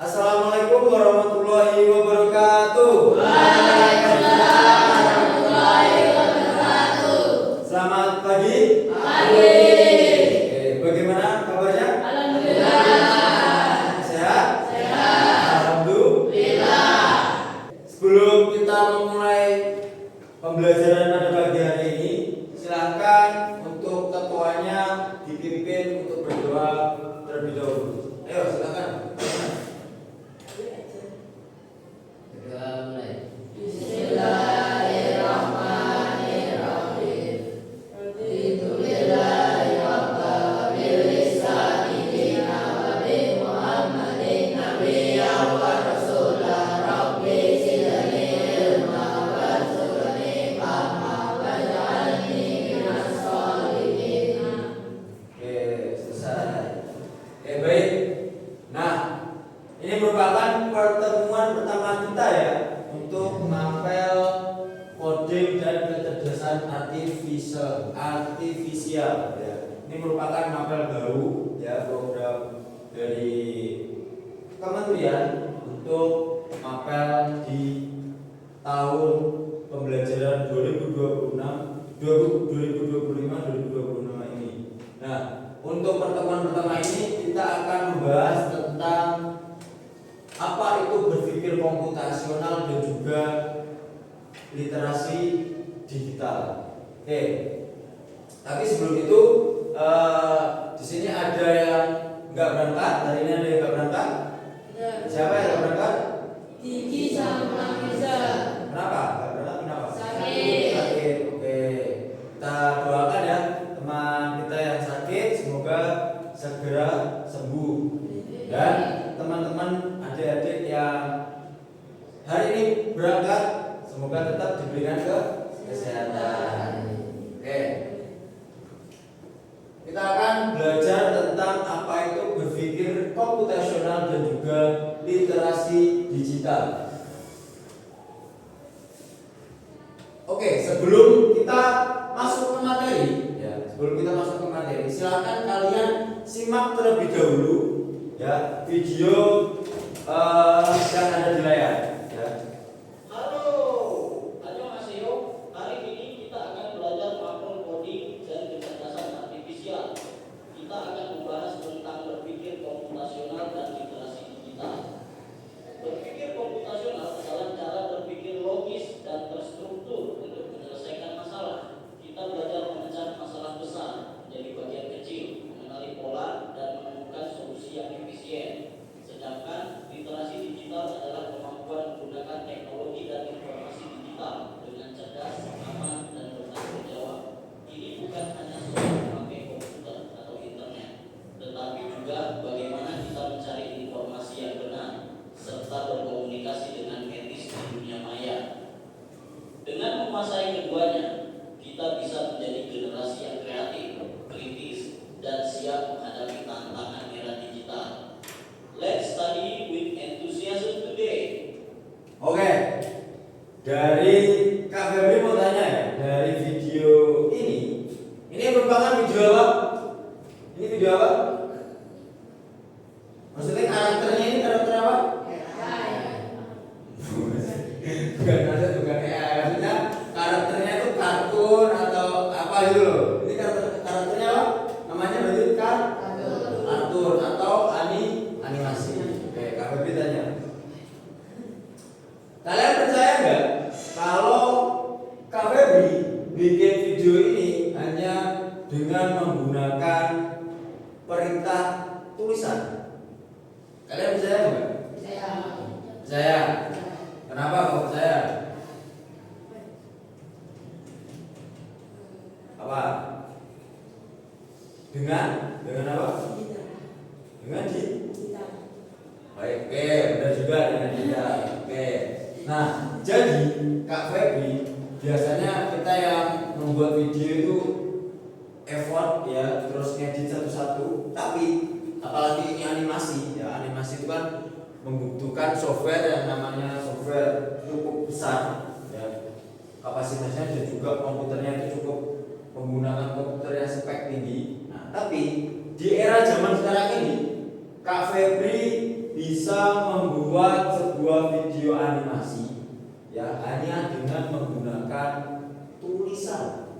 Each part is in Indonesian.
Assalamualaikum warahmatullahi wabarakatuh. Waalaikumsalam warahmatullahi wabarakatuh. Selamat pagi. Pagi. Oke, bagaimana kabarnya? Alhamdulillah. Sehat? Sehat. Alhamdulillah. Sebelum kita memulai pembelajaran pada pagi hari ini, silakan untuk ketuanya dipimpin untuk berdoa terlebih dahulu. Ayo silakan. Bismillahirrahmanirrahim. Alhamdulillahi rabbil alamin wa bi Muhammadin nabiyyan wa rasulah. Rabbi zidni ilma warzuqni fahma waj'alni minas sholihin. Oke, selesai. Baik. Nah, ini merupakan pertemuan pertama kita ya untuk mengapel coding dan kecerdasan artifisial ya. Ini merupakan mapel baru ya, program dari kementerian untuk mapel di tahun pembelajaran 2025-2026 ini. Nah, untuk pertemuan pertama ini kita akan membahas tentang apa itu berpikir komputasional dan juga literasi digital. Oke. Tapi sebelum itu di sini ada yang nggak berangkat. Hari ini ada yang nggak berangkat. Siapa yang nggak berangkat? Gigi sama Nisa. Kenapa? Nggak berangkat kenapa? Sakit. Sakit. Oke. Kita doakan ya teman kita yang sakit semoga segera sembuh. Dan teman-teman adik-adik yang hari ini berangkat semoga tetap diberikan kesehatan. Oke. Kita akan belajar tentang apa itu berpikir komputasional dan juga literasi digital. Oke, sebelum kita masuk ke materi, silakan kalian simak terlebih dahulu ya video yang ada di layar. Ya. Halo, annyeonghaseyo. Hari ini kita akan belajar makro coding dan kecerdasan artifisial. Kita akan membahas tentang berpikir komputasional dan literasi digital. Berpikir komputasional adalah cara berpikir logis dan terstruktur untuk menyelesaikan masalah. Kita belajar memecah masalah besar menjadi bagian kecil, mengenali pola dan menemukan solusi yang efisien. Sedangkan literasi digital adalah kemampuan menggunakan teknologi dan informasi digital dengan cerdas, aman, dan bertanggung jawab. Ini bukan hanya soal memakai komputer atau internet, tetapi juga bagaimana kita mencari informasi yang benar serta berkomunikasi dengan etis di dunia maya. Dengan menguasai keduanya, kita bisa menjadi generasi yang kreatif, kritis, dan siap menghadapi tantangan era digital. Let's study with enthusiasm today. Oke. Dari Kak Febri mau tanya ya, dari video ini merupakan video apa? Ini video apa? Maksudnya karakternya ini karakter apa? Bukan AI. Maksudnya karakternya itu kartun atau apa gitu loh. Ini karakternya apa? Namanya berarti kartun atau animasi. Oke, Kak Febri tanya. Kalian percaya nggak kalau Kak Febri bikin video ini hanya dengan menggunakan perintah tulisan? Kalian percaya nggak? Percaya. Kenapa kok percaya? Apa? Dengan apa? Dengan baik, oke, benar juga dengan tidak. Oke. Nah, jadi Kak Febri biasanya kita yang membuat video itu effort ya, terus ngedit satu-satu. Tapi apalagi ini animasi ya, animasi itu kan membutuhkan software yang namanya software cukup besar ya, kapasitasnya dan juga komputernya itu cukup menggunakan komputer yang spek tinggi. Nah, tapi di era zaman sekarang ini Kak Febri bisa membuat sebuah video animasi ya hanya dengan menggunakan tulisan.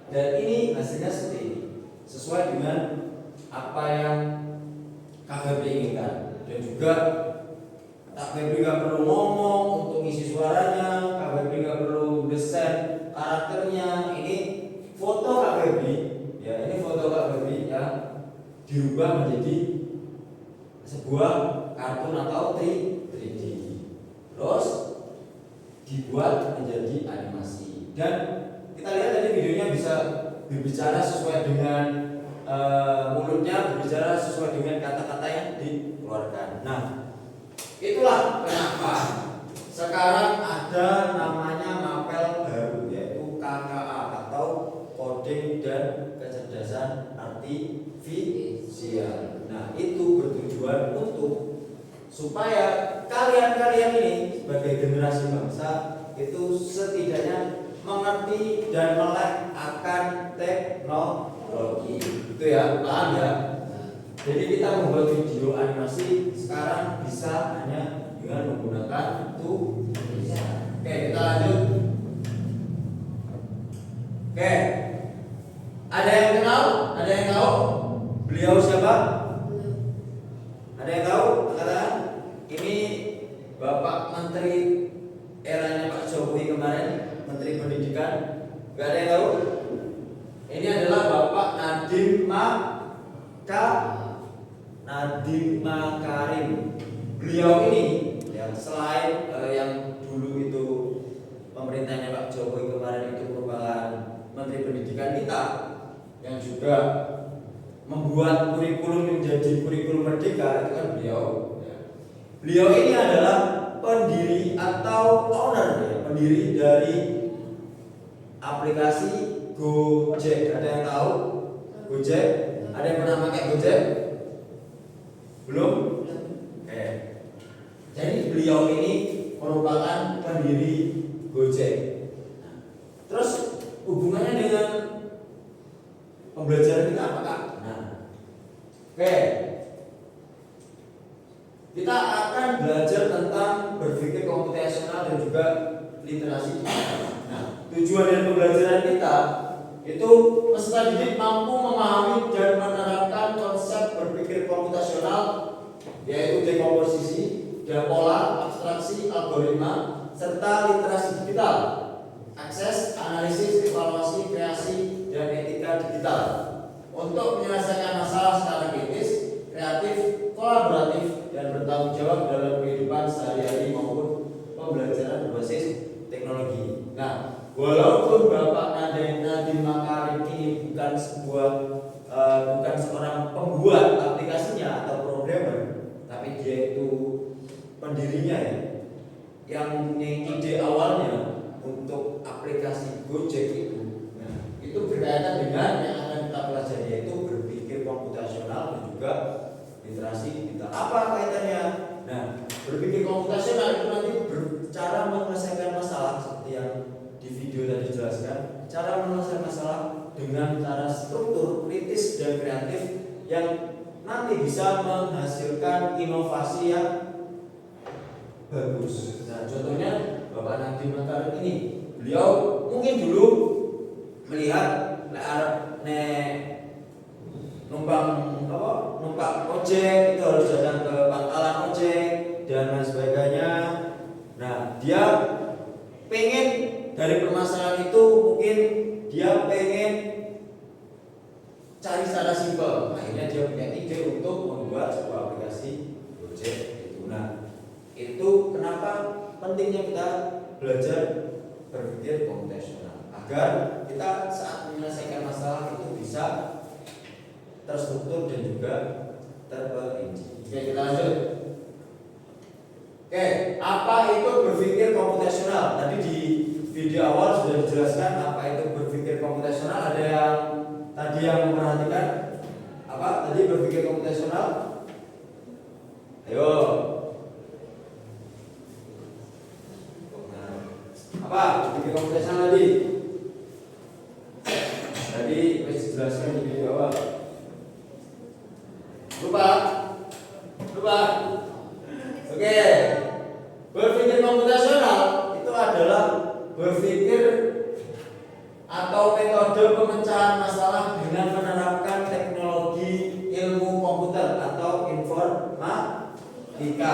Dan ini hasilnya seperti ini, sesuai dengan apa yang Kak Febri inginkan. Dan juga Kak Febri gak perlu ngomong untuk isi suaranya, Kak Febri gak perlu desain karakternya. Ini foto Kak Febri, ya ini foto Kak Febri yang dirubah menjadi sebuah kartun atau 3D, terus dibuat menjadi animasi. Dan kita lihat tadi videonya bisa berbicara sesuai dengan mulutnya, berbicara sesuai dengan kata-kata yang dikeluarkan. Nah, itulah kenapa sekarang ada namanya mapel baru, yaitu KKA atau Coding dan Kecerdasan Artifisial. Nah, itu bertujuan untuk supaya kalian-kalian ini sebagai generasi bangsa itu setidaknya mengerti dan melek akan teknologi. Itu ya, paham ya? Jadi kita membuat video animasi sekarang bisa hanya dengan menggunakan tulisan. Oke, kita lanjut. Oke, ada yang kenal? Ada yang tahu? Beliau siapa? Ada yang tahu? Katakan. Ini Bapak Menteri eranya Pak Jokowi kemarin, Menteri Pendidikan. Gak ada yang tahu? Ini adalah Bapak Nadiem Makarim. Beliau ini yang selain yang dulu itu pemerintahnya Pak Jokowi kemarin itu merupakan Menteri Pendidikan kita, yang juga membuat kurikulum menjadi kurikulum merdeka, itu kan beliau. Beliau ini adalah pendiri atau owner, ya, pendiri dari aplikasi Gojek. Ada yang tahu Gojek? Ada yang pernah pakai Gojek? Belum? Jadi beliau ini merupakan pendiri Gojek. Terus hubungannya dengan pembelajaran kita apakah? Nah, kita akan belajar tentang berpikir komputasional dan juga literasi. Nah, tujuan dari pembelajaran kita itu peserta didik mampu memahami dan menerapkan konsep berpikir komputasional, yaitu dekomposisi, pola, abstraksi, algoritma, serta literasi digital, akses, analisis, evaluasi, kreasi, dan etika digital untuk menyelesaikan masalah secara kritis, kreatif, kolaboratif, dan bertanggung jawab dalam kehidupan sehari-hari maupun pembelajaran berbasis teknologi. Nah, walaupun Bapak Nadiem Makarim ini bukan seorang pembuat aplikasinya atau programmer, tapi dia itu pendirinya ya, yang mempunyai ide awalnya untuk aplikasi Gojek itu. Nah, itu berkaitan dengan yang akan kita pelajari, yaitu berpikir komputasional dan juga literasi digital. Apa kaitannya? Nah, berpikir komputasional itu nanti cara menyelesaikan masalah seperti yang di video tadi dijelaskan, cara menyelesaikan masalah dengan cara struktur, kritis dan kreatif yang nanti bisa menghasilkan inovasi yang bagus. Nah, contohnya Bapak Nadiem Makarim ini, beliau mungkin dulu melihat numpang ojek itu harus datang ke pangkalan ojek dan lain sebagainya. Nah, dia pengen dari permasalahan itu, mungkin dia pengen cari cara simpel. Akhirnya dia punya ide untuk membuat sebuah aplikasi Gojek itu. Nah, itu kenapa pentingnya kita belajar berpikir komputasional, agar kita saat menyelesaikan masalah itu bisa terstruktur dan juga terperinci. Oke, kita lanjut. Oke, apa itu berpikir komputasional? Tadi di video awal sudah dijelaskan apa itu berpikir komputasional. Ada yang tadi yang memperhatikan apa tadi berpikir komputasional? Ayo. Apa berpikir komputasional tadi? Tadi sudah dijelaskan di video awal. Lupa? Oke. Berpikir komputasional itu adalah berpikir atau metode pemecahan masalah dengan menerapkan teknologi ilmu komputer atau informatika.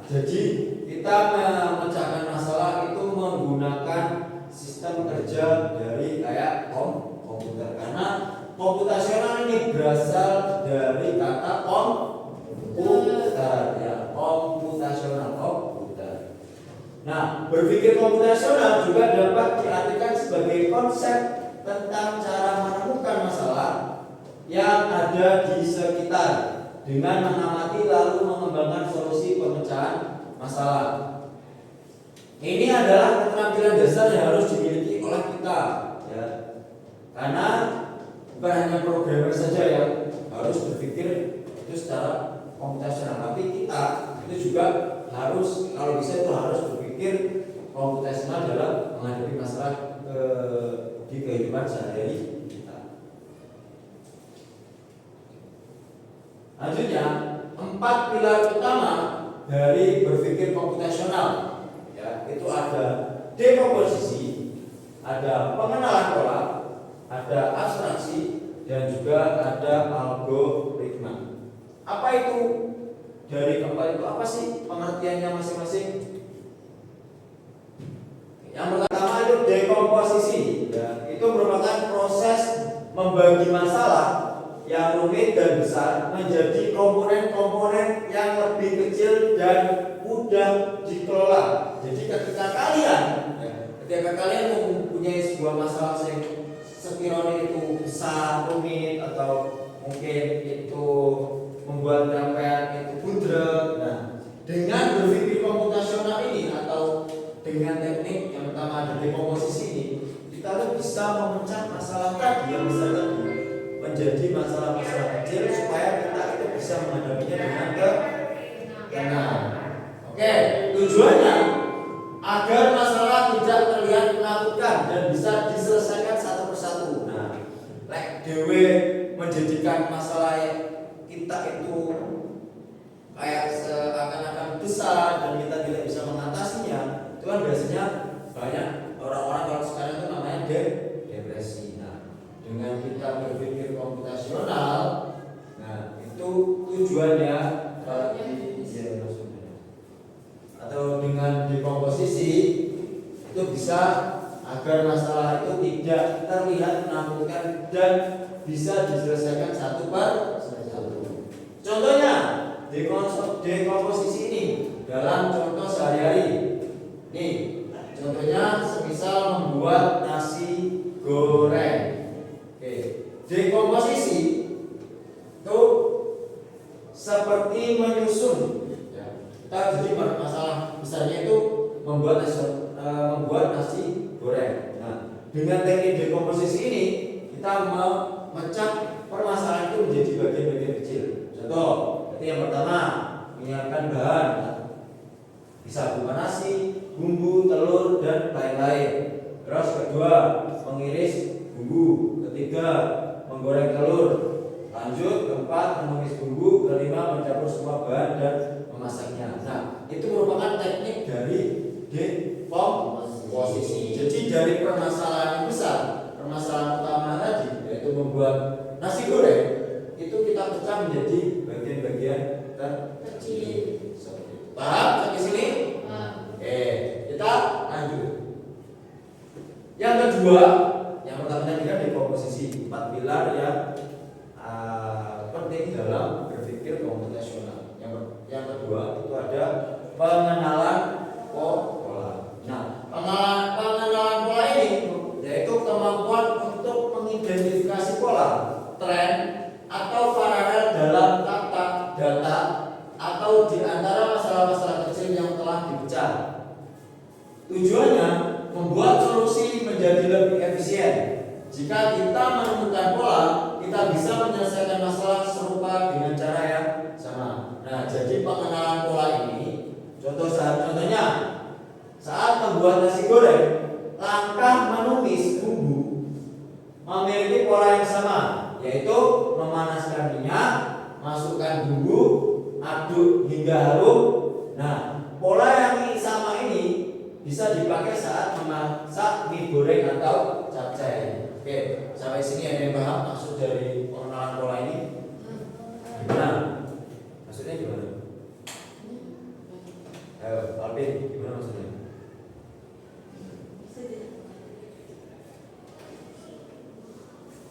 Jadi kita memecahkan masalah itu menggunakan sistem kerja dari kayak komputer, karena komputasional ini berasal dari kata komputer, ya, komputasional, komputer. Nah, berpikir komputasional juga dapat diartikan sebagai konsep tentang cara menemukan masalah yang ada di sekitar dengan mengamati lalu mengembangkan solusi pemecahan masalah. Ini adalah keterampilan dasar yang harus dimiliki oleh kita, ya. Karena bukan hanya programmer saja yang harus berpikir itu secara komputasional, tapi kita itu juga harus, kalau bisa itu harus berpikir komputasional dalam menghadapi masalah di kehidupan sehari-hari kita. Selanjutnya, 4 pilar utama dari berpikir komputasional, ya, itu ada dekomposisi, ada pengenalan pola, ada abstraksi, dan juga ada algoritma. Apa itu? Dari keempat itu apa sih pengertiannya masing-masing? Yang pertama itu dekomposisi, ya, itu merupakan proses membagi masalah yang rumit dan besar menjadi komponen-komponen yang lebih kecil dan mudah dikelola. Jadi ketika kalian mempunyai sebuah masalah yang sekiranya itu besar, rumit, atau mungkin itu membuat sampean itu budrek. Nah, dengan berpikir komputasional ini atau dengan teknik yang pertama ada dekomposisi ini, kita tuh bisa memecah masalah tadi yang besar tadi menjadi masalah-masalah kecil supaya kita itu bisa menghadapinya dengan tenang. Oke, tujuannya agar masalah tidak terlihat menakutkan dan bisa diselesaikan satu persatu. Nah, dewe menjadikan masalah kita itu kayak seakan-akan besar dan kita tidak bisa mengatasinya, itu kan biasanya banyak orang-orang kalau sekarang itu namanya depresi. Nah, dengan kita berpikir komputasional, nah itu tujuannya atau dengan dekomposisi itu bisa agar masalah itu tidak terlihat menakutkan dan bisa diselesaikan satu per satu. Contohnya dekomposisi ini dalam contoh sehari-hari. Nih, contohnya semisal membuat nasi goreng. Oke, dekomposisi itu seperti menyusun. Kita jadi masalah besarnya itu membuat nasi goreng. Nah, dengan teknik dekomposisi ini kita memecah permasalahan itu menjadi bagian-bagian kecil. Contoh, yang pertama menyiapkan bahan, bisa berupa nasi, bumbu, telur, dan lain-lain. Terus kedua, mengiris bumbu. Ketiga, menggoreng telur. Lanjut, keempat, menumis bumbu. Kelima, mencampur semua bahan dan memasaknya. Nah, itu merupakan teknik dari dekomposisi. Jadi dari permasalahan yang besar, permasalahan utama tadi yaitu membuat nasi goreng, itu kita pecah menjadi bagian-bagian terkecil. Paham sampai sini? Kita lanjut. Yang kedua, yang pertama tadi kan dekomposisi, 4 pilar yang penting dalam berpikir komputasional. Yang kedua itu ada pengenalan pola. Nah, pengenalan pola ini yaitu kemampuan untuk mengidentifikasi pola, tren, atau paralel dalam data atau di antara masalah-masalah kecil yang telah dipecah. Tujuannya membuat solusi menjadi lebih efisien. Jika kita menemukan pola, kita bisa menyelesaikan masalah serupa dengan cara yang sama. Nah, jadi pengenalan pola ini, contohnya saat membuat nasi goreng, langkah menumis bumbu memiliki pola yang sama, yaitu memanaskan minyak, masukkan bumbu, aduk hingga harum. Nah, Ayo, Alvin, gimana maksudnya?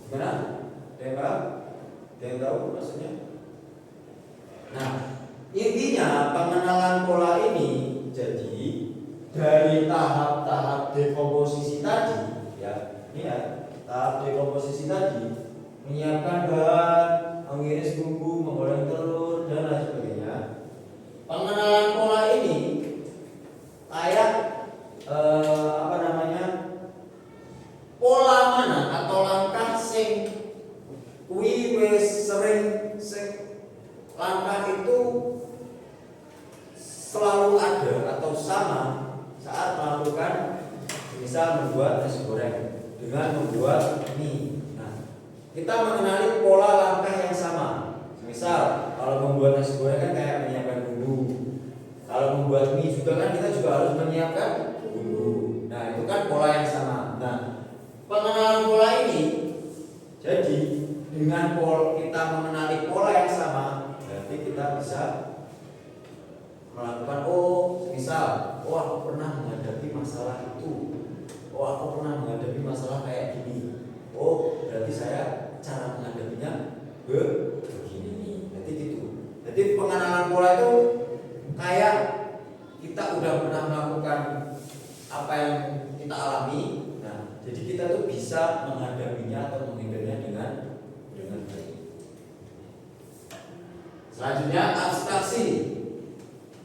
Gimana? Ada yang paham? Ada yang tahu maksudnya? Nah, intinya pengenalan pola ini jadi dari tahap-tahap dekomposisi tadi, ya, ini ya, tahap dekomposisi tadi, menyiapkan bahan, mengiris bumbu, menggoreng telur dan lain sebagainya. Pengenalan pola ini kayak apa namanya? Pola mana atau langkah sing kuwi wis sering langkah itu selalu ada atau sama saat melakukan misal membuat nasi goreng dengan membuat mie. Nah, kita mengenali pola langkah yang sama. Misal kalau membuat nasi goreng kan kayak menyiapkan bumbu. Kalau membuat mie juga kan kita juga harus menyiapkan bumbu. Nah, itu kan pola yang sama. Nah, pengenalan pola ini jadi dengan kita mengenali pola yang sama, berarti kita bisa melakukan misal aku pernah menghadapi masalah itu, aku pernah menghadapi masalah kayak gini, berarti saya cara menghadapinya begini, berarti gitu. Jadi pengenalan pola itu kayak kita udah pernah melakukan apa yang kita alami. Nah, jadi kita tuh bisa menghadapinya atau menghindarinya dengan baik. Selanjutnya abstraksi.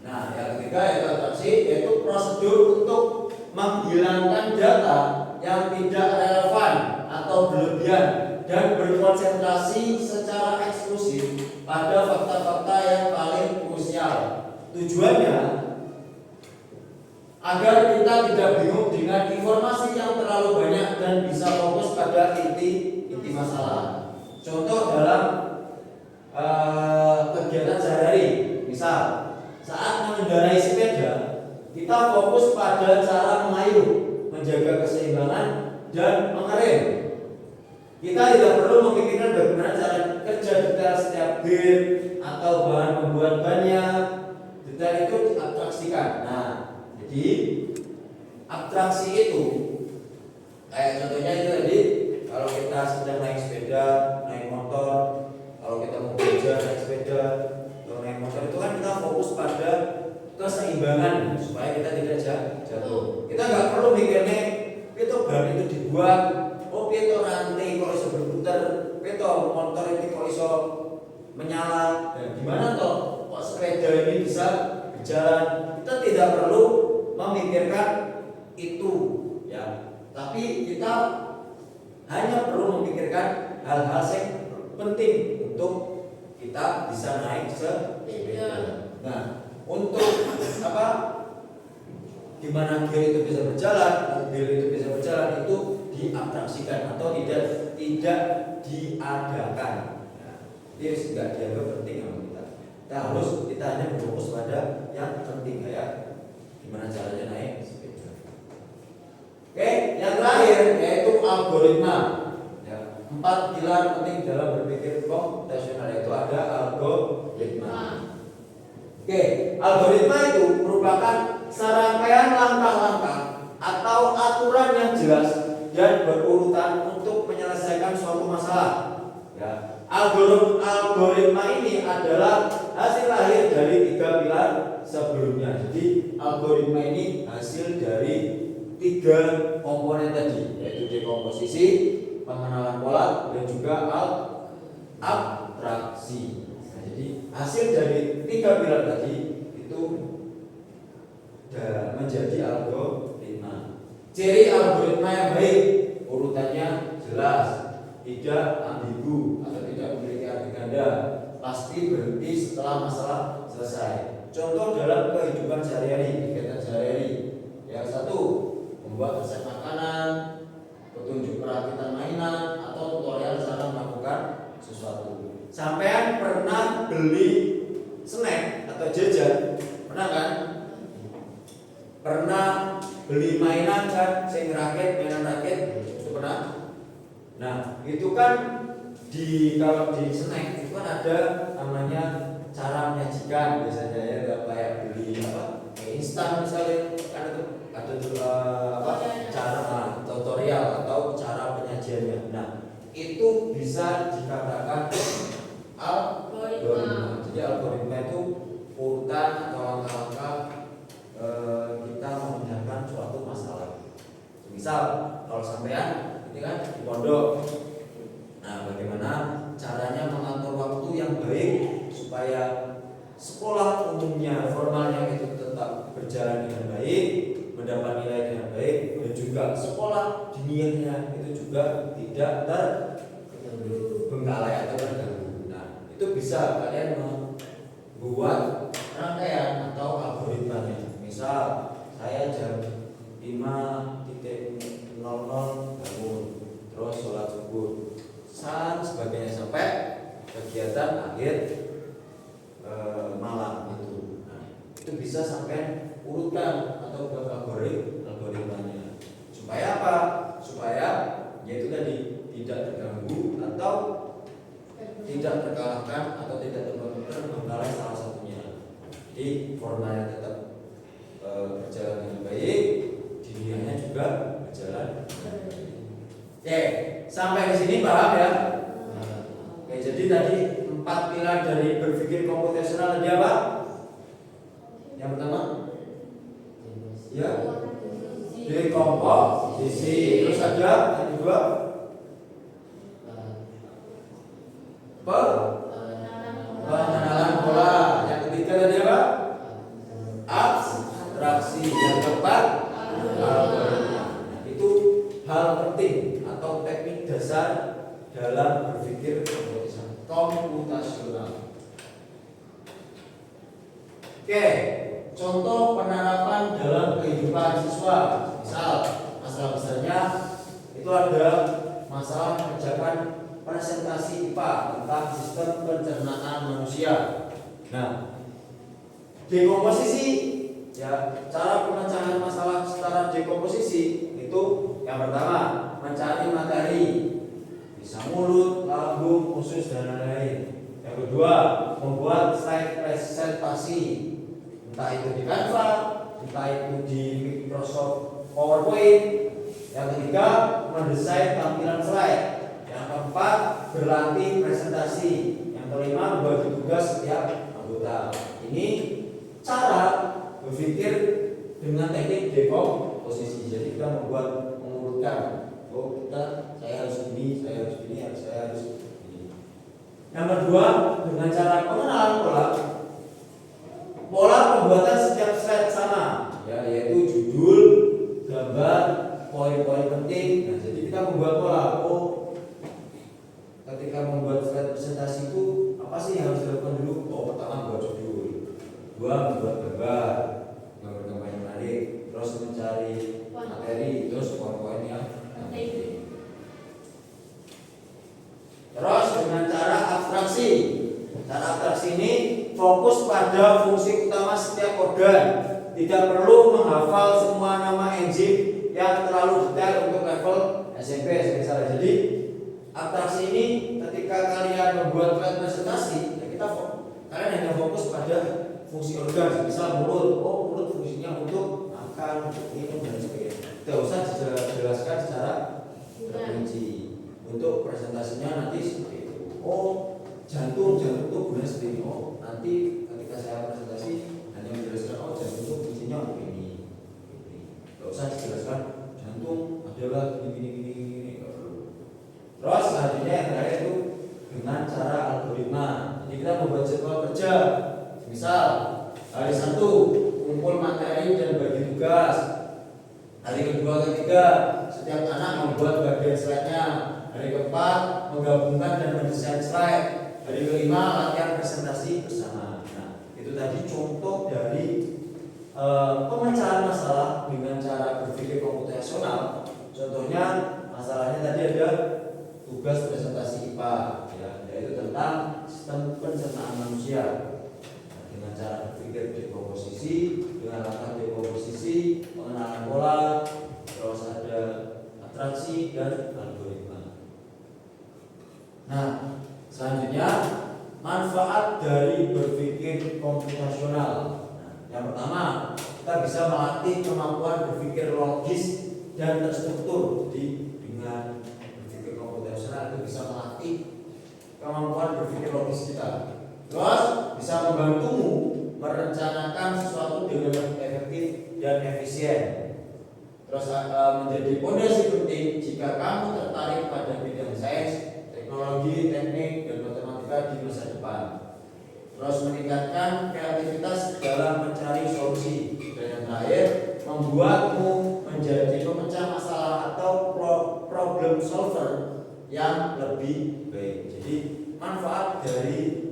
Nah, yang ketiga yaitu abstraksi, yaitu prosedur untuk menghilangkan data yang tidak relevan atau berlebihan dan berkonsentrasi secara eksklusif pada fakta-fakta yang paling krusial. Tujuannya agar kita tidak bingung dengan informasi yang terlalu banyak dan bisa fokus pada inti masalah. Contoh dalam kegiatan sehari-hari, misal saat mengendarai sepeda, kita fokus pada cara mengayuh, menjaga keseimbangan dan mengerem. Kita tidak perlu memikirkan bagaimana cara kerja detail setiap gear atau bahan membuat bannya. Detail itu diabstraksikan. Nah, jadi abstraksi itu kayak contohnya itu tadi, kalau kita sedang naik sepeda, naik motor, kalau kita mau belajar naik sepeda, kalau naik motor itu kan kita fokus pada keseimbangan supaya kita tidak jatuh. Kita nggak perlu mikirnya itu ban itu dibuat, itu rantai kok iso berputar, itu motor ini kok iso menyala, dan gimana toh kok sepeda ini bisa berjalan. Kita tidak perlu memikirkan itu, ya. Tapi kita hanya perlu memikirkan hal-hal yang penting untuk kita bisa naik sepeda. Nah, untuk apa? Gimana gear itu bisa berjalan, mobil itu bisa berjalan, itu diabstraksikan atau tidak diadakan. Nah, ini tidak dianggap penting sama kita. Kita hanya berfokus pada yang penting, kayak gimana caranya naik sepeda. Oke, yang terakhir yaitu algoritma. Ya, 4 pilar penting dalam berpikir komputasional, yaitu ada algoritma. Oke, algoritma itu merupakan serangkaian langkah-langkah atau aturan yang jelas dan berurutan untuk menyelesaikan suatu masalah. Ya, algoritma ini adalah hasil lahir dari 3 pilar sebelumnya. Jadi algoritma ini hasil dari 3 komponen tadi, yaitu dekomposisi, pengenalan pola, dan juga abstraksi. Nah, jadi hasil dari 3 pilar tadi itu menjadi algoritma. Ciri algoritma yang baik, urutannya jelas, tidak ambigu atau tidak memiliki arti ganda, pasti berhenti setelah masalah selesai. Contoh dalam kehidupan sehari-hari, kegiatan sehari-hari. Yang satu, membuat resep makanan, petunjuk perakitan mainan, atau tutorial cara melakukan sesuatu. Sampean pernah beli snack atau jajan? Pernah kan? Pernah beli mainan kan, mainan rakit itu pernah. Nah, itu kan kalau di snack itu kan ada namanya cara menyajikan biasanya, ya kayak beli instan misalnya ada cara tutorial atau cara penyajiannya. Nah, itu bisa dikatakan algoritma. Jadi algoritma itu urutan atau langkah-langkah kita memecahkan suatu masalah. Misal kalau sampean ini kan di pondok, nah bagaimana caranya mengatur waktu yang baik supaya sekolah umumnya formalnya itu tetap berjalan dengan baik, mendapat nilai dengan baik, dan juga sekolah diniahnya itu juga tidak terbengkalai atau terganggu. Nah, itu bisa kalian membuat rangkaian atau algoritmanya. Misal saya jam 5.00 bangun, terus sholat subuh, sebagainya sampai kegiatan akhir malam itu. Nah, itu bisa sampai urutkan atau buat algoritmanya. Supaya apa? Supaya yaitu tadi tidak terganggu atau tidak terkalahkan atau tidak terbengkalai salah satunya. Jadi formalnya tetap berjalan dengan baik, dunianya juga berjalan. Oke, sampai di sini paham ya? Oke, jadi tadi 4 pilar dari berpikir komputasional tadi apa? Yang pertama, ya, dekomposisi. Terus ada yang kedua, pengenalan pola. Yang ketiga tadi apa? Abstraksi. Yang keempat, algoritma. Itu hal penting atau teknik dasar dalam berpikir komputasional. Oke, contoh penerapan dalam kehidupan siswa. Misal, masalah besarnya itu ada masalah mengerjakan presentasi IPA tentang sistem pencernaan manusia. Nah, dekomposisi, ya, cara pemecahan masalah secara dekomposisi itu yang pertama mencari materi, bisa mulut, lambung, usus dan lain-lain. Yang kedua membuat slide presentasi, entah itu di Canva, entah itu di Microsoft PowerPoint. Yang ketiga mendesain tampilan slide. Yang keempat berlatih presentasi. Yang kelima membagi tugas setiap anggota. Ini cara berpikir dengan teknik dekomposisi. Jadi kita mengurutkan. Oh, saya harus ini, saya harus ini, saya harus ini. Yang kedua dengan cara pengenalan pola pembuatan setiap slide sama, ya, yaitu judul, gambar, poin-poin penting. Nah, jadi kita membuat pola. Oh, ketika membuat slide presentasi itu apa sih yang harus dilakukan dulu? Oh, pertama buat judul, dua membuat gambar yang menarik, terus mencari materi, terus poin-poin yang penting. Terus dengan cara abstraksi. Cara abstraksi ini fokus pada fungsi utama setiap organ. Tidak perlu menghafal semua nama enzim yang terlalu detail untuk level SMP misalnya. Jadi abstraksi ini ketika kalian membuat presentasi, ya kalian hanya fokus pada fungsi organ. Misal mulut, oh mulut fungsinya untuk makan, untuk minum dan sebagainya. Tidak usah dijelaskan secara terperinci. Untuk presentasinya nanti seperti itu. Oh, jantung itu gunanya seperti ini. Oh, nanti ketika saya presentasi hanya menjelaskan oh jantung itu fungsinya untuk ini. Tidak usah dijelaskan jantung adalah gini. Terus selanjutnya yang terakhir itu dengan cara algoritma. Jadi kita membuat jadwal kerja. Misal hari 1 kumpul materi dan bagi tugas. Hari kedua, ketiga setiap anak membuat bagian slide-nya. Hari keempat menggabungkan dan mendesain slide. Hari kelima latihan presentasi bersama. Nah, itu tadi contoh dari pemecahan masalah dengan cara berpikir komputasional. Contohnya masalahnya tadi ada tugas presentasi IPA, ya, yaitu tentang sistem pencernaan manusia. Nah, dengan cara berpikir dekomposisi, dengan langkah dekomposisi, pengenalan pola, terus ada abstraksi dan algoritma. Nah, selanjutnya manfaat dari berpikir komputasional. Nah, yang pertama kita bisa melatih kemampuan berpikir logis dan terstruktur. Jadi dengan berpikir komputasional itu bisa melatih kemampuan berpikir logis kita. Terus bisa membantumu merencanakan sesuatu dengan efektif dan efisien. Terus menjadi pondasi penting jika kamu tertarik pada bidang sains, teknologi, teknik, dan matematika di masa depan. Terus meningkatkan kreativitas dalam mencari solusi. Dan yang terakhir, membuatmu menjadi pemecah masalah atau problem solver yang lebih baik. Jadi manfaat dari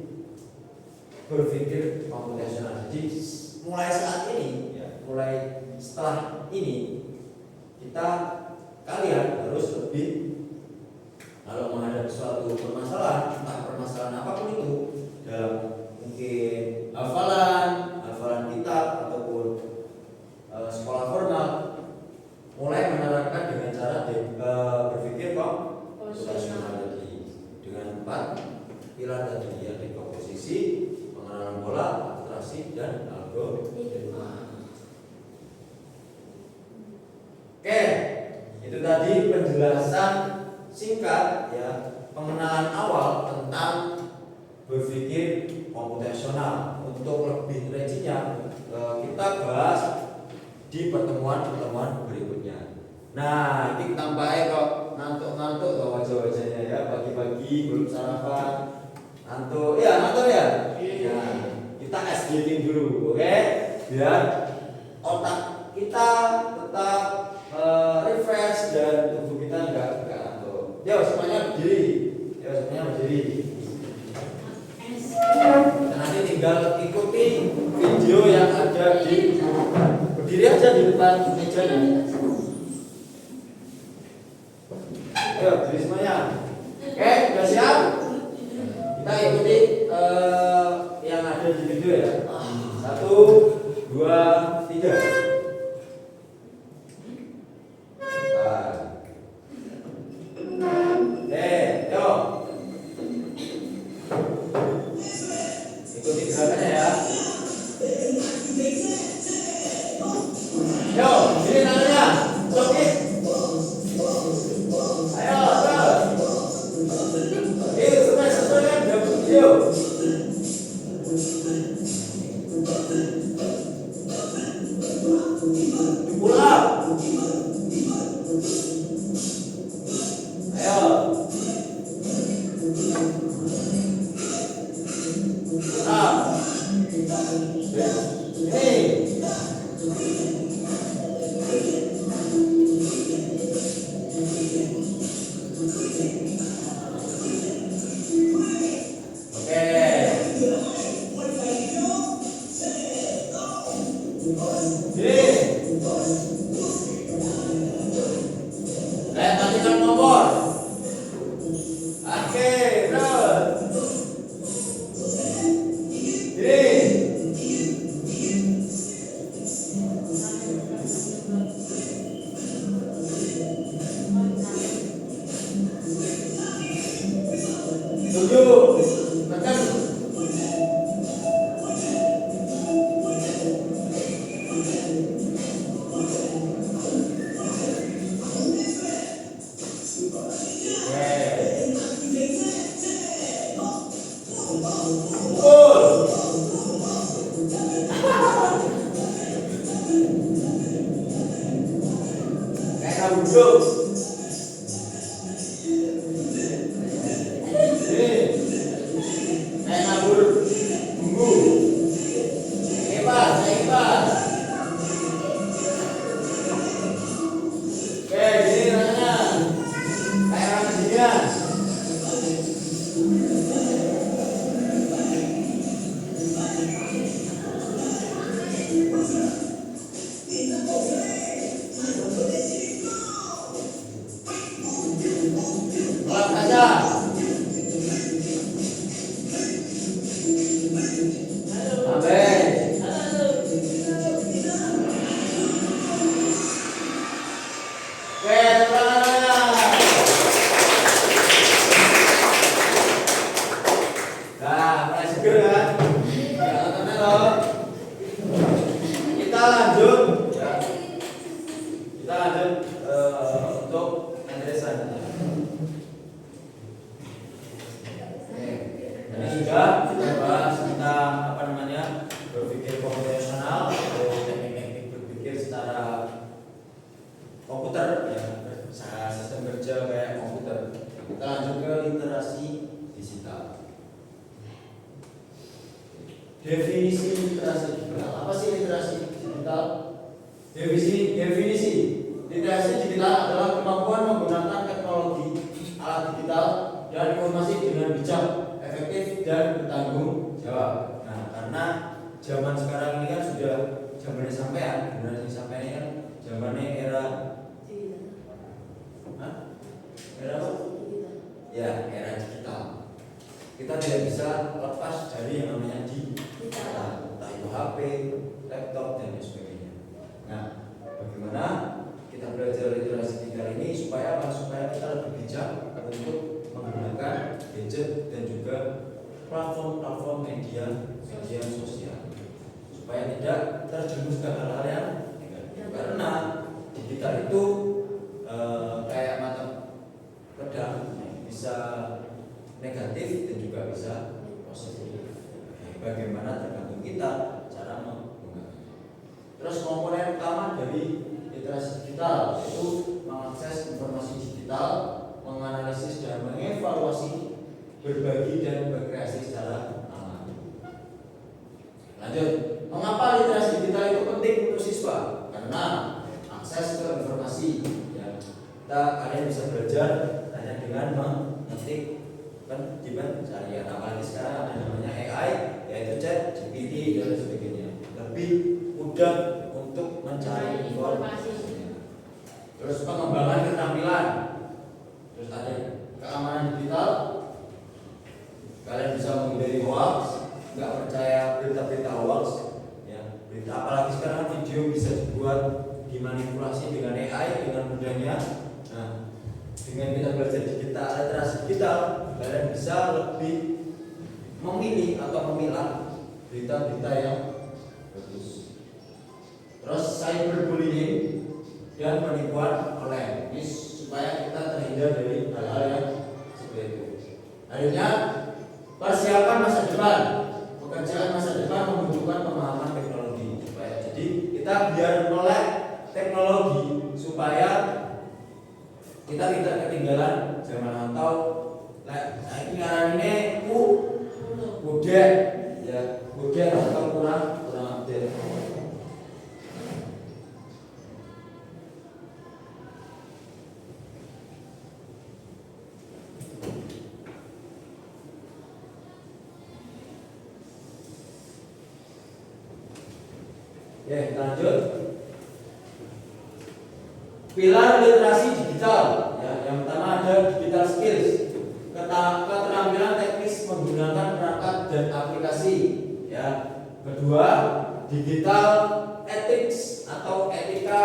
berpikir komputasional. Jadi mulai saat ini, ya, mulai setelah ini kalian harus lebih, kalau menghadapi suatu permasalahan, entah permasalahan apapun itu, dalam mungkin hafalan kitab ataupun sekolah formal, mulai menerapkan dengan cara berpikir komputasional tadi dengan 4 pilar tadi, ya, dekomposisi, pengenalan pola, abstraksi, dan algoritma. Oke, itu tadi penjelasan singkat, ya, pengenalan awal tentang berpikir komputasional. Untuk lebih rincinya kita bahas di pertemuan berikutnya. Nah, ini tampaknya kok ngantuk kok wajah-wajahnya, ya, pagi-pagi belum sarapan, ngantuk ya. Nah, kita SG dulu, oke? Biar otak kita tetap refresh dan tubuh kita enggak ngantuk. Semuanya berdiri. Dan nanti tinggal ikuti video yang ada di, berdiri aja di depan meja ini. Berdiri semuanya. Oke, sudah siap? Kita ikuti yang ada di video, ya. 1, 2, 3. Ikuti gerakannya, ya. Sini tangannya, sokit. Ayo, terus. Sesuai kan dalam video. Pulang. Ayo. Definisi literasi digital. Apa sih literasi digital? Definisi literasi digital adalah kemampuan menggunakan teknologi, alat digital, dan informasi dengan bijak, efektif, dan bertanggung jawab. Nah, karena zaman sekarang ini kan sudah zamannya sampean, generasi sampean ini kan zamannya era era apa? Ya, era digital. Kita tidak bisa lepas dari yang namanya digital, entah itu HP, laptop, dan lain sebagainya. Nah, bagaimana kita belajar literasi digital ini supaya apa? Supaya kita lebih bijak untuk menggunakan gadget dan juga platform-platform media sosial, supaya tidak terjerumus ke hal-hal yang negatif. Karena digital itu kayak mata pedang, bisa negatif dan juga bisa positif. Bagaimana tergantung kita cara menggunakannya. Terus komponen utama dari literasi digital yaitu mengakses informasi digital, menganalisis dan mengevaluasi, berbagi dan berkreasi secara aman. Lanjut, mengapa literasi digital itu penting untuk siswa? Karena akses ke informasi, ya, kalian bisa belajar hanya dengan mengetik pencarian. Apalagi sekarang ada namanya AI, yaitu chat, GPT dan sebagainya. Lebih mudah untuk mencari informasi. Terus pengembangan keterampilan. Terus ada keamanan digital. Kalian bisa menghindari hoax, nggak percaya berita-berita hoax. Ya, berita apalagi sekarang video bisa dibuat dimanipulasi dengan AI dengan mudahnya. Nah, dengan kita belajar digital, literasi digital, kalian bisa lebih memilih atau memilah berita-berita yang bagus. Terus cyberbullying dan penipuan online, ini supaya kita terhindar dari hal-hal yang seperti itu. Akhirnya persiapan masa depan, pekerjaan masa depan membutuhkan pemahaman teknologi. Jadi kita biar melek teknologi supaya kita tidak ketinggalan zaman atau saya ngaran ini budek ya, budek atau kurang update. Oke, lanjut. Pilar literasi digital, ya, yang pertama ada digital skills, keterampilan teknis menggunakan perangkat dan aplikasi, ya. Kedua, digital ethics atau etika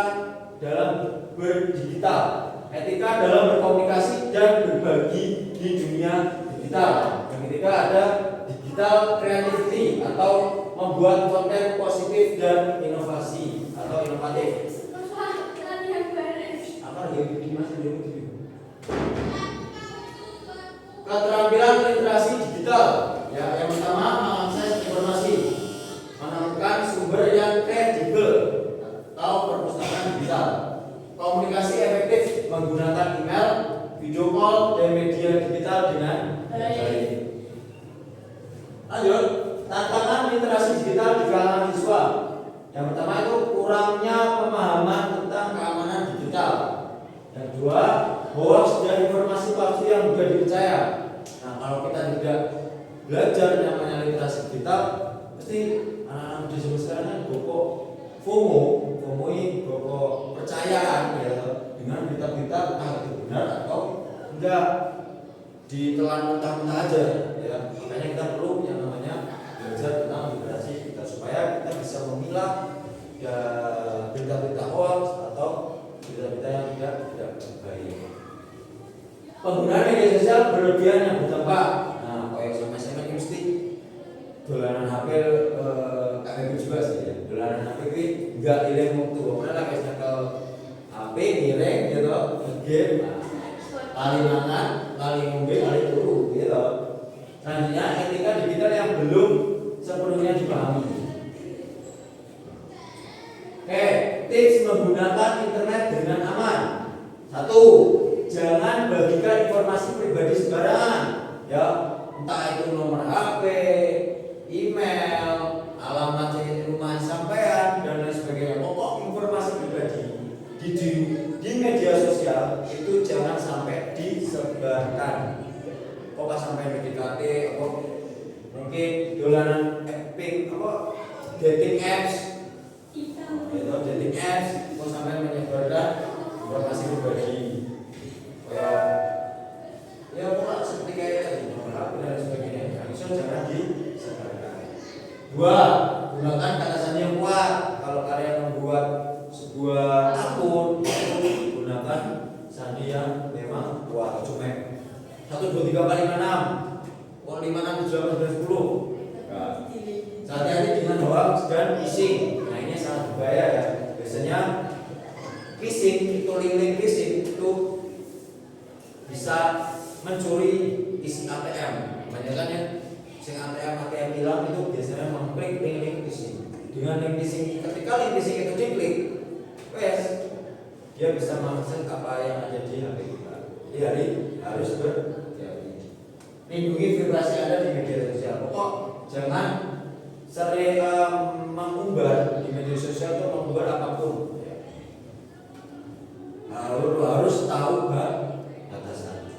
dalam berdigital, etika dalam berkomunikasi dan berbagi di dunia digital. Yang ketiga ada digital creativity atau membuat konten positif dan inovasi atau inovatif. Keterampilan literasi digital, ya, yang pertama mengakses informasi, menemukan sumber yang kredibel atau perpustakaan digital, komunikasi efektif menggunakan email, video call, dan media digital dengan baik. Lanjut, tantangan literasi digital di kalangan siswa. Yang pertama itu kurangnya pemahaman tentang keamanan digital. Yang kedua, hoax dan informasi palsu yang mudah dipercaya. Nah, kalau kita tidak belajar namanya literasi digital, pasti anak-anak muda zaman sekarang kan pokok FOMO ini pokok percayaan, ya, dengan berita-berita entah itu benar atau enggak, ditelan mentah-mentah aja, ya. Makanya kita perlu yang namanya belajar tentang literasi digital supaya kita bisa memilah ya berita-berita hoax atau berita-berita yang tidak baik. Penggunaan media sosial berlebihan yang berdampak. Nah, kayak sama-sama ini mesti dolanan HP KPP juga sih, ya. Dolanan HP ini enggak nilai waktu. Pokoknya lah kayak ke HP nilai gitu, game, kali makan, kali ngombe, kali turu gitu. Selanjutnya etika digital yang belum sepenuhnya dipahami. Oke, tips menggunakan internet dengan aman. 1. Jangan bagikan informasi pribadi sembarangan, ya, entah itu nomor HP, email, alamat rumah sampean dan lain sebagainya. Pokok informasi pribadi di media sosial itu jangan sampai disebarkan. Kok pas sampai PDKT, kok mungkin dolanan dating apps, kok sampai menyebarkan informasi pribadi. Ya pokoknya seperti kayak tadi, nomor dan sebagainya. Itu jangan disebarkan. 2. Gunakan kata sandi yang kuat. Kalau kalian membuat sebuah akun, gunakan sandi yang memang kuat. Cuma 1, 2, 3, 4, 5, 6. Oh 5, 6, 7, 8, 9, 10. Hati-hati dengan hoax dan phishing. Nah ini sangat berbahaya ya. Biasanya phishing itu link phishing itu bisa mencuri isi ATM. Kebanyakannya ATM hilang itu biasanya mengklik link phishing. Dengan link phishing, ketika link phishing itu diklik, dia bisa mengakses apa yang ada di HP kita. Jadi harus berhati-hati. Lindungi privasi Anda di media sosial. Pokok jangan sering mengumbar di media sosial atau mengumbar apapun. Harus tahu batasan.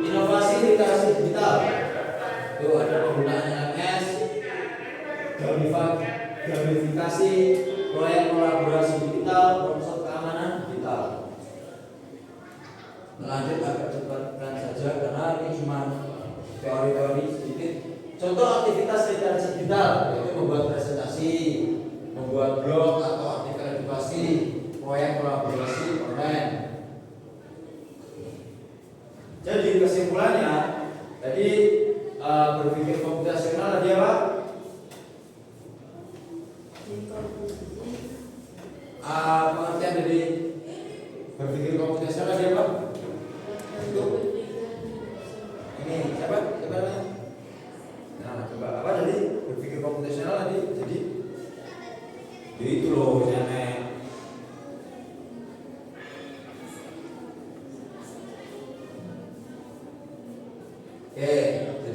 Inovasi literasi digital. Itu ada penggunaan LMS, gamifikasi, proyek kolaborasi digital, konsep keamanan digital. Melanjut agak cepatkan saja karena ini cuma teori-teori sedikit. Contoh aktivitas literasi digital yaitu membuat presentasi, membuat blog atau artikel edukasi, proyek kolaborasi online. Jadi kesimpulannya, tadi berpikir komputasional tadi apa? Pengertian dari berpikir komputasional tadi apa? Ini siapa? Siapa namanya? Nah, coba apa tadi? Berpikir komputasional tadi jadi itu loh jangan.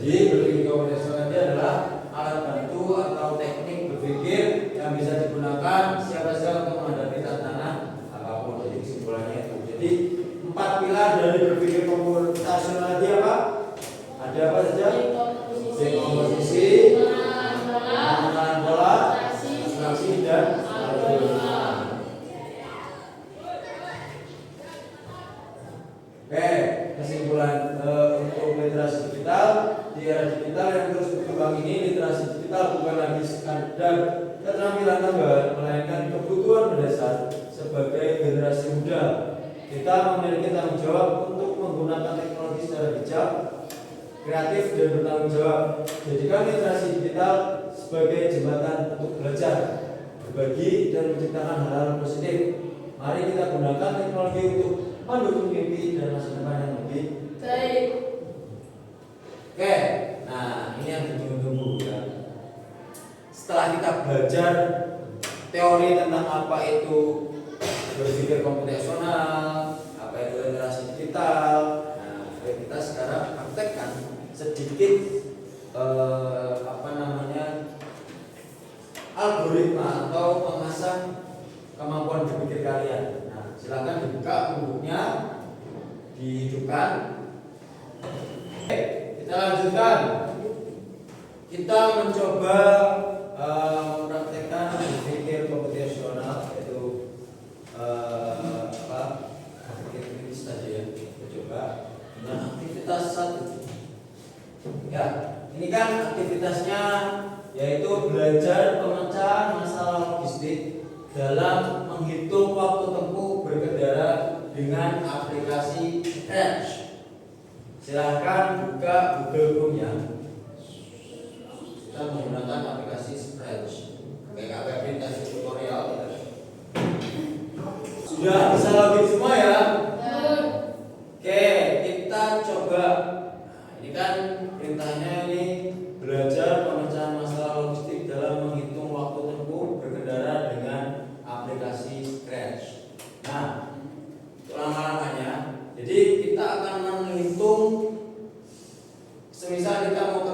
Jadi berpikir komputasional itu adalah alat bantu atau teknik berpikir yang bisa digunakan siapa saja untuk menghadapi tantangan apapun. Jadi kesimpulannya itu. Jadi 4 pilar dari berpikir komputasional tadi apa? Ada apa saja? Dekomposisi, pengenalan pola, abstraksi dan algoritma. Kesimpulan untuk literasi digital di era digital yang terus berkembang ini, literasi digital bukan lagi sekadar keterampilan tambahan, melainkan kebutuhan mendasar sebagai generasi muda. Kita memiliki tanggung jawab untuk menggunakan teknologi secara bijak, kreatif dan bertanggung jawab. Jadikan literasi digital sebagai jembatan untuk belajar, berbagi dan menciptakan hal-hal positif. Mari kita gunakan teknologi untuk mendukung mimpi dan masa depan yang lebih baik. Oke, nah ini yang ditunggu-tunggu ya. Setelah kita belajar teori tentang apa itu berpikir komputasional, apa itu literasi digital, nah kita sekarang praktekkan sedikit algoritma atau mengasah kemampuan berpikir kalian. Nah, silakan dibuka bukunya, dihidupkan. Oke, kita lanjutkan. Kita mencoba mempraktekkan berpikir komputasional, yaitu berpikir kritis tadi ya. Kita coba dengan aktivitas 1. Ya, ini kan aktivitasnya yaitu belajar pemecahan masalah logistik dalam menghitung waktu tempuh berkendara dengan aplikasi Scratch. Silahkan buka Google Chrome-nya. Kita menggunakan aplikasi Scratch. Kayak perintah tutorial. Sudah bisa login semua ya? Oke, kita coba. Nah, ini kan perintahnya ini belajar pemecahan masalah logistik dalam menghitung waktu tempuh berkendara dengan aplikasi Scratch. Nah, langkah-langkahnya. Jadi kita akan menghitung, semisal kita mau ke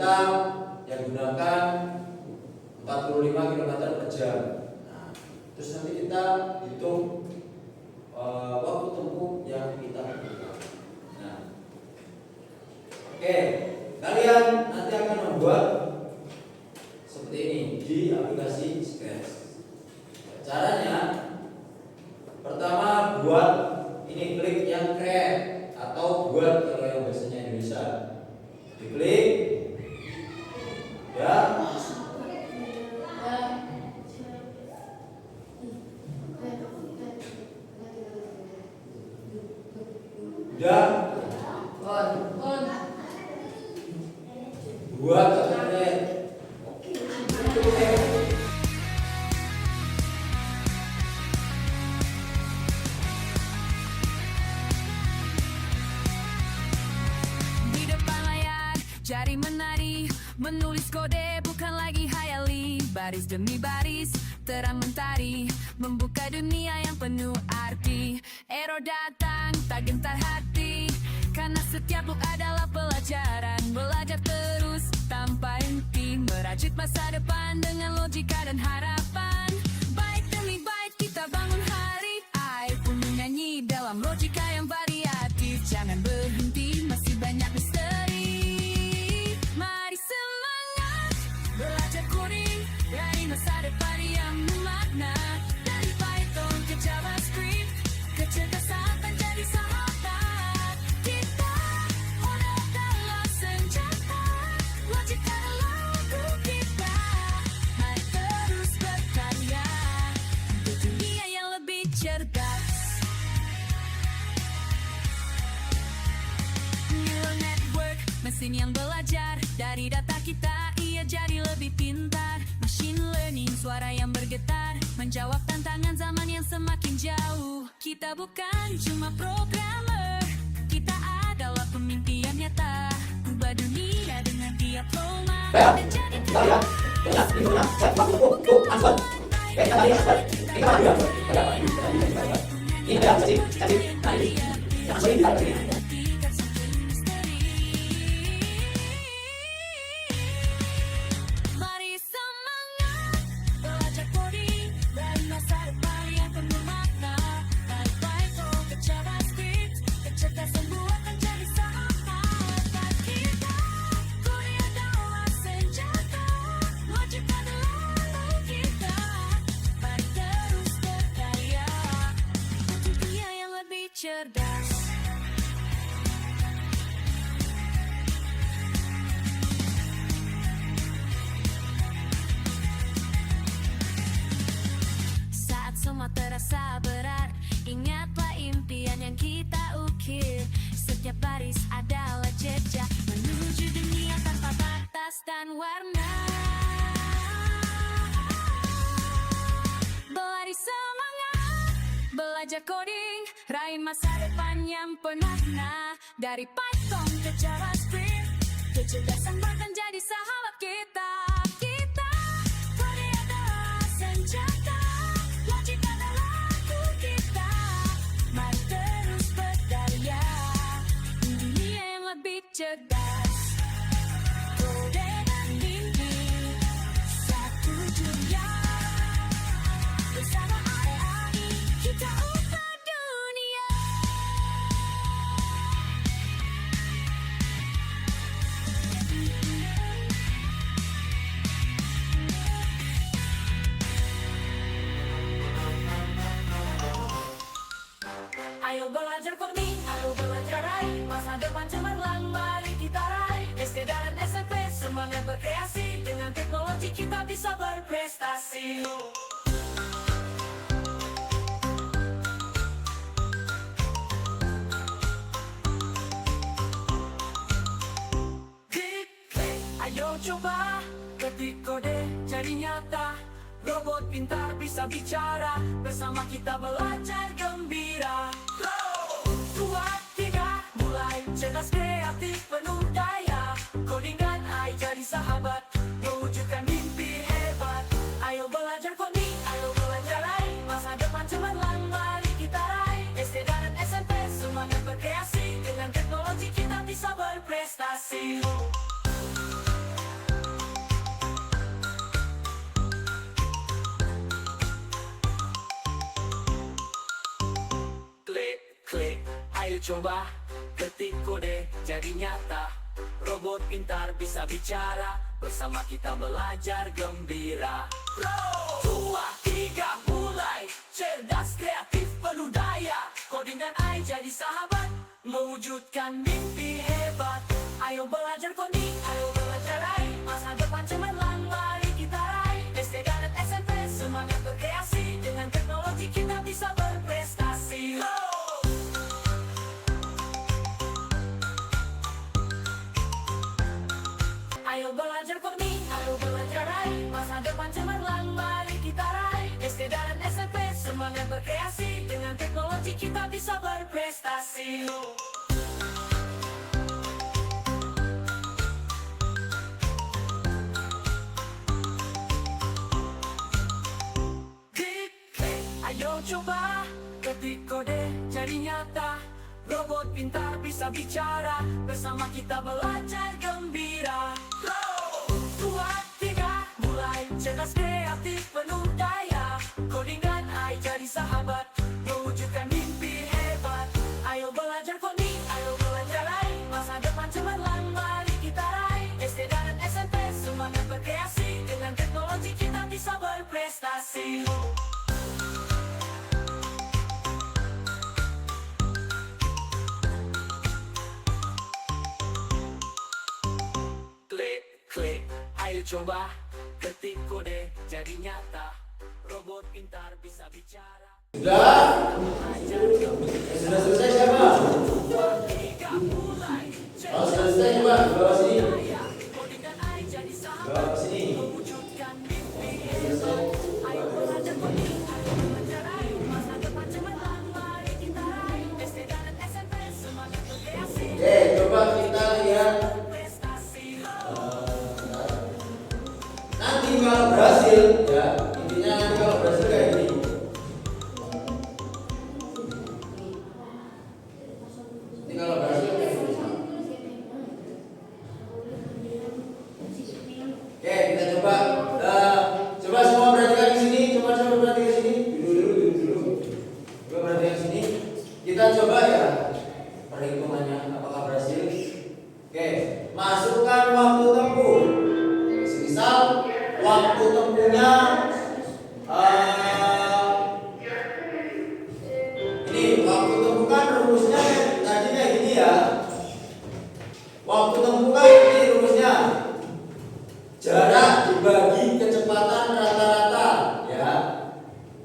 kita yang gunakan 45 km per jam. Nah, terus nanti kita hitung waktu tempuh yang kita butuhkan. Nah, oke, kalian nanti akan membuat seperti ini di aplikasi Scratch. Caranya, pertama buat ini klik yang create atau buat kalau yang bahasanya Indonesia, diklik ya. Udah buat seperti di depan layar, jari menari, menulis kode bukan lagi hayali. Baris demi baris, terang mentari, membuka dunia yang penuh arti. Error datang, tak gentar hati, karena setiap book adalah pelajaran. Belajar terus tanpa henti, merajut masa depan dengan logika dan harapan. Baik demi baik kita bangun hari, air pun menyanyi dalam logika yang variatif. Jangan berhenti, masih banyak misteri. Mari semangat, belajar coding dari masa depan yang bermakna. Dari Python ke JavaScript, kecerdasan menjadi sahabat kita. Honor adalah senjata, logika adalah lagu kita. Mari terus berkarya untuk dunia yang lebih cerdas. Neural network, mesin yang belajar dari data kita, ia jadi lebih pintar. Machine learning, suara yang bergetar, menjawab tantangan zaman yang semakin jauh. Kita bukan cuma programmer, kita adalah pemimpi yang nyata. Ubah dunia dengan diploma dan jadi Mari semangat, belajar coding dari masa depan yang penuh makna. Dari Python ke JavaScript, kecerdasan buat menjadi sahabat kita. Coding adalah senjata, logika adalah lalu kita. Mari terus berkarya untuk dunia yang lebih cerdas. Saat semua terasa berat, ingatlah impian yang kita ukir. Setiap baris adalah jejak menuju dunia tanpa batas dan warna. Berlari semangat, belajar coding, raih masa depan yang pemakna. Dari Python ke JavaScript, kecerdasan bahkan jadi sahabat kita. Kita, coding adalah senjata, logika adalah lagu kita. Mari terus berkarya di dunia yang lebih cerdas. Kode dan mimpi, satu dunia. Bersama AI, kita ubah dunia. Ayo belajar coding, ayo belajar raih masa depan cemerlang, mari kita raih. SD dan SMP semangat berkreasi, dengan teknologi kita bisa berprestasi. Klik, klik, ayo coba ketik kode jadi nyata. Robot pintar bisa bicara, bersama kita belajar gembira. Dua, tiga, mulai cerdas kreatif penuh daya. Coding dan AI jadi sahabat, mewujudkan mimpi hebat. Ayo belajar coding, ayo belajar raih masa depan cemerlang, mari kita raih. SD dan SMP semangat berkreasi, dengan teknologi kita bisa berprestasi. Ayo coba ketik kode jadi nyata. Robot pintar bisa bicara, bersama kita belajar gembira. Dua, tiga, mulai. Cerdas, kreatif, penuh daya. Coding dan AI jadi sahabat, mewujudkan mimpi hebat. Ayo belajar coding, ayo belajar AI. Masa depan cemerlang, mari kita raih. SD dan SMP semangat berkreasi. Dengan teknologi kita bisa berprestasi. Ayo belajar coding, ayo belajar AI. Masa depan cemerlang, mari kita raih. SD dan SMP semangat berkreasi. Dengan teknologi kita bisa berprestasi. Ayo coba ketik kode jadi nyata. Robot pintar bisa bicara, bersama kita belajar gembira. Dua, tiga, mulai. Cerdas, kreatif, penuh daya. Coding dan AI jadi sahabat, mewujudkan mimpi hebat. Ayo belajar coding, ayo belajar AI. Masa depan cemerlang, mari kita raih. SD dan SMP semangat berkreasi. Dengan teknologi kita bisa berprestasi. Klik, ayo coba ketik kode jadi nyata. Robot pintar bisa bicara. Sudah? Sudah selesai siapa? Kalau sudah selesai coba bawa sini. Bawa sini. Oke, coba kita lihat. Nanti kalau berhasil, ya intinya nanti kalau berhasil kayak gini. Nanti kalau berhasil kayak gini. Oke, kita coba. Coba semua perhatikan di sini. Coba perhatikan di sini. Dulu. Coba perhatikan di sini. Kita coba ya perhitungannya apakah berhasil. Oke, masukkan waktu tempuh. Misal waktu tempuhnya ini waktu tempuh kan rumusnya tadi kayak gini ya. Waktu tempuh kan ini rumusnya jarak dibagi kecepatan rata-rata ya.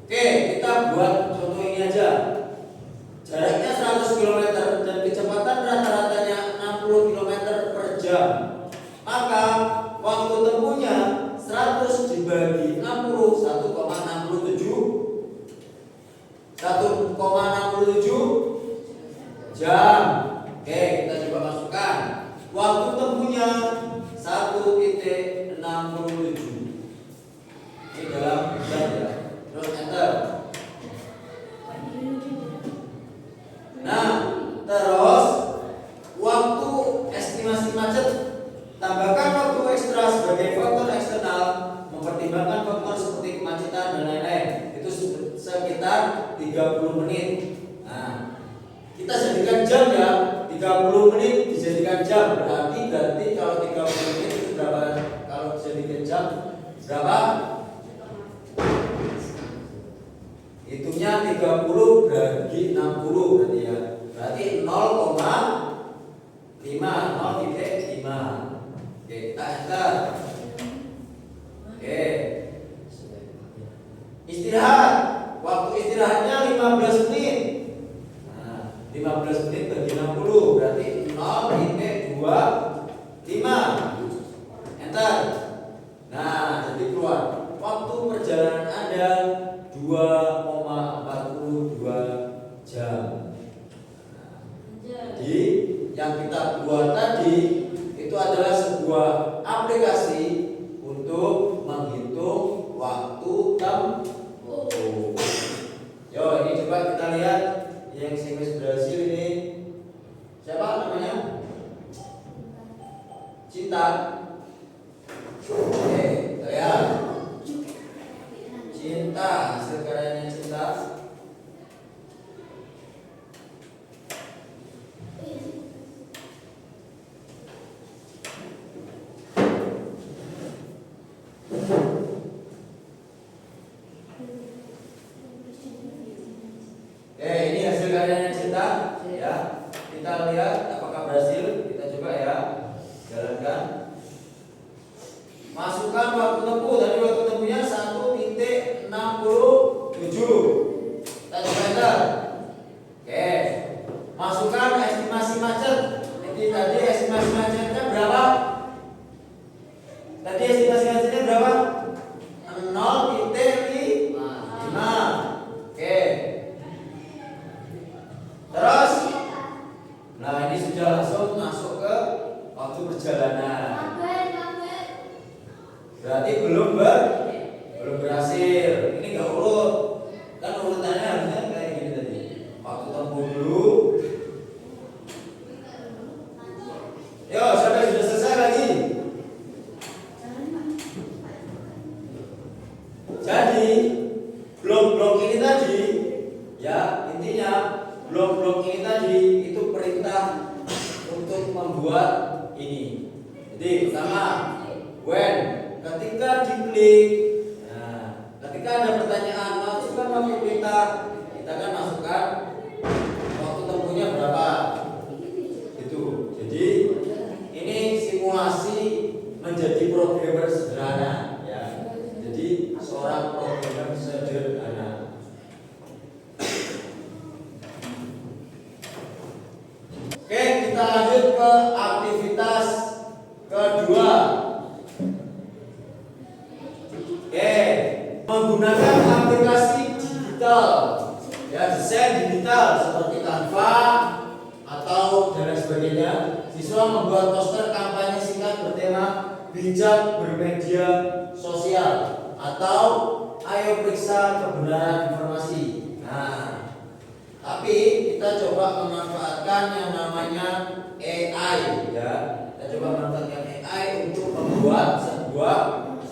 Oke, kita buat contoh ini aja. Jaraknya 100 km dan kecepatan rata-ratanya 60 km per jam. Maka waktu tempuhnya 100 dibagi 60 1,67 jam. Oke, kita coba masukkan. Waktu tempuhnya 1,67. Ini dalam jam ya. Terus enter. Nah, terus waktu estimasi macet, tambahkan waktu ekstra sebagai faktor eksternal, mempertimbangkan faktor seperti kemacetan dan lain-lain. Itu sekitar 30 menit. Nah, kita jadikan jam ya. 30 menit dijadikan jam. Berarti kalau 30 menit itu berapa? Kalau dijadikan jam berapa? Hitungnya 30 bagi 60 berarti ya. Berarti 0,5. Oke, kita enter. Oke. Istirahat. Waktu istirahatnya 15 menit. Nah, 15 menit bagi 60 berarti 0,25. Enter. Nah, jadi keluar. Waktu perjalanan Anda 2,42 jam. Jadi yang kita buat tadi itu adalah sebuah aplikasi untuk menghitung waktu tempuh. Yo, ini coba kita lihat yang sequence berhasil ini. Siapa namanya? Cinta. Oke, lihat. Cinta, hasil karyanya Cinta. waktu perjalanan. Berarti belum berhasil. Ini nggak urut. Kan urutannya harusnya kayak gini tadi. Waktu tempuh dulu. Yo, sampai sudah selesai lagi. Jadi blok-blok ini tadi, ya intinya blok-blok ini tadi itu perintah untuk membuat ini. Jadi pertama, when, ketika diklik, nah, ketika ada pertanyaan masukkan waktu perintah, kita kan masukkan waktu tempuhnya berapa. Itu. Jadi ini simulasi menjadi programmer sederhana, ya. Jadi seorang programmer sederhana. Oke, kita lanjut ke aktivitas kedua. Oke, menggunakan aplikasi digital, ya desain digital seperti Canva atau dan lain sebagainya. Siswa membuat poster kampanye singkat bertema bijak bermedia sosial atau ayo periksa kebenaran informasi. Nah, tapi kita coba memanfaatkan yang namanya AI, ya. Kita coba memanfaatkan AI untuk membuat sebuah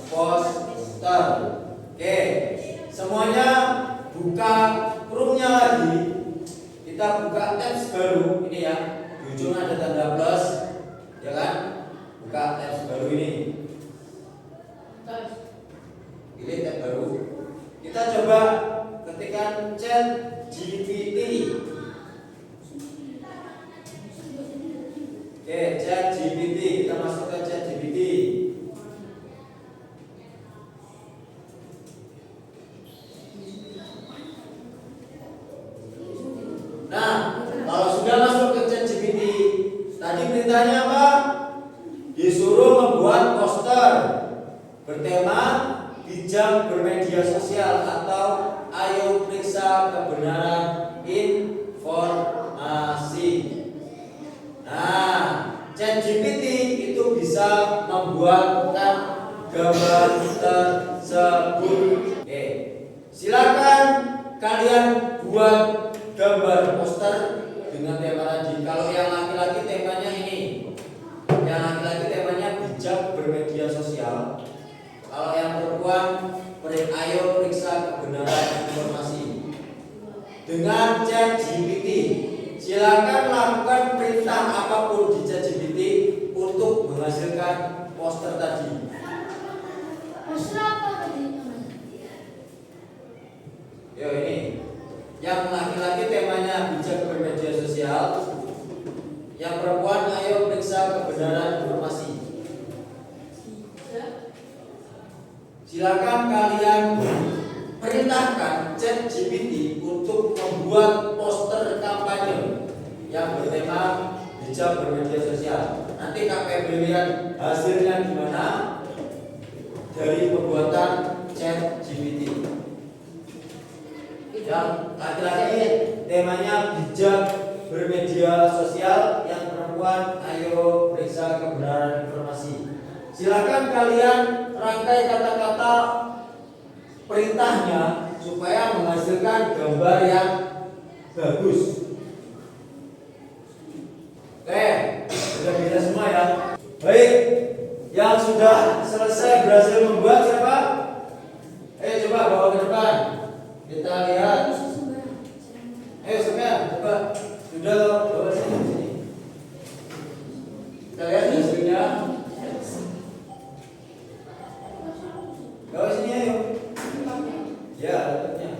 poster. Oke, semuanya buka Chrome-nya lagi. Kita buka tabs baru ini ya. Di ujung ada tanda plus, ya kan? Buka tabs baru ini. Pilih tab baru. Kita coba ketikkan ChatGPT. Oke, ChatGPT. Kita masuk ke ChatGPT. Nah, kalau sudah masuk ke ChatGPT, tadi perintahnya apa? Disuruh membuat poster bertema bijak bermedia sosial atau ayo periksa kebenaran informasi. Nah, ChatGPT itu bisa membuatkan gambar tersebut. Oke, silakan kalian buat gambar poster dengan tema tadi. Kalau yang laki-laki temanya ini, yang laki-laki temanya bijak bermedia sosial. Kalau yang perempuan, ayo periksa kebenaran informasi. Dengan ChatGPT, silakan lakukan perintah apapun di ChatGPT untuk menghasilkan poster tadi. Yo ini, yang laki-laki temanya bijak bermedia sosial, yang perempuan ayo periksa kebenaran informasi. Silakan kalian perintahkan ChatGPT untuk membuat poster kampanye yang bertema bijak bermedia sosial. Nanti KPB lihat hasilnya gimana dari pembuatan ChatGPT. Yang laki-laki temanya bijak bermedia sosial, yang perempuan ayo periksa kebenaran informasi. Silakan kalian rangkai kata-kata perintahnya supaya menghasilkan gambar yang bagus. Oke, sudah bisa semua ya. Baik, yang sudah selesai berhasil membuat siapa? Coba bawa ke depan. Kita lihat. Ayo Sofian, coba. Sudah bawa sini. Kita lihat hasilnya. Bawa sini ayo. Ya, laptopnya.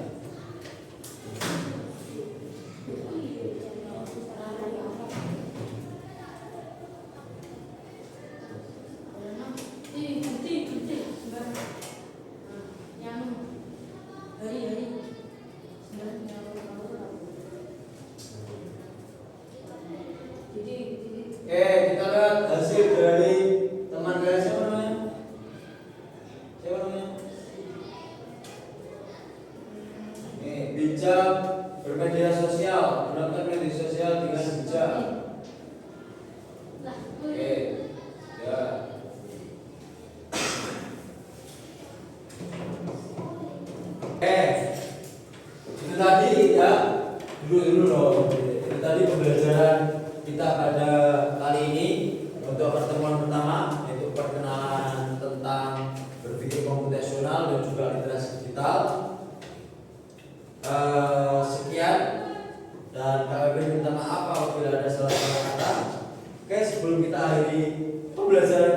Oke, kita lihat hasil dari untuk pertemuan pertama yaitu perkenalan tentang berpikir komputasional dan juga literasi digital. Sekian, dan kami minta maaf apabila ada salah kata. Oke, sebelum kita akhiri pembelajaran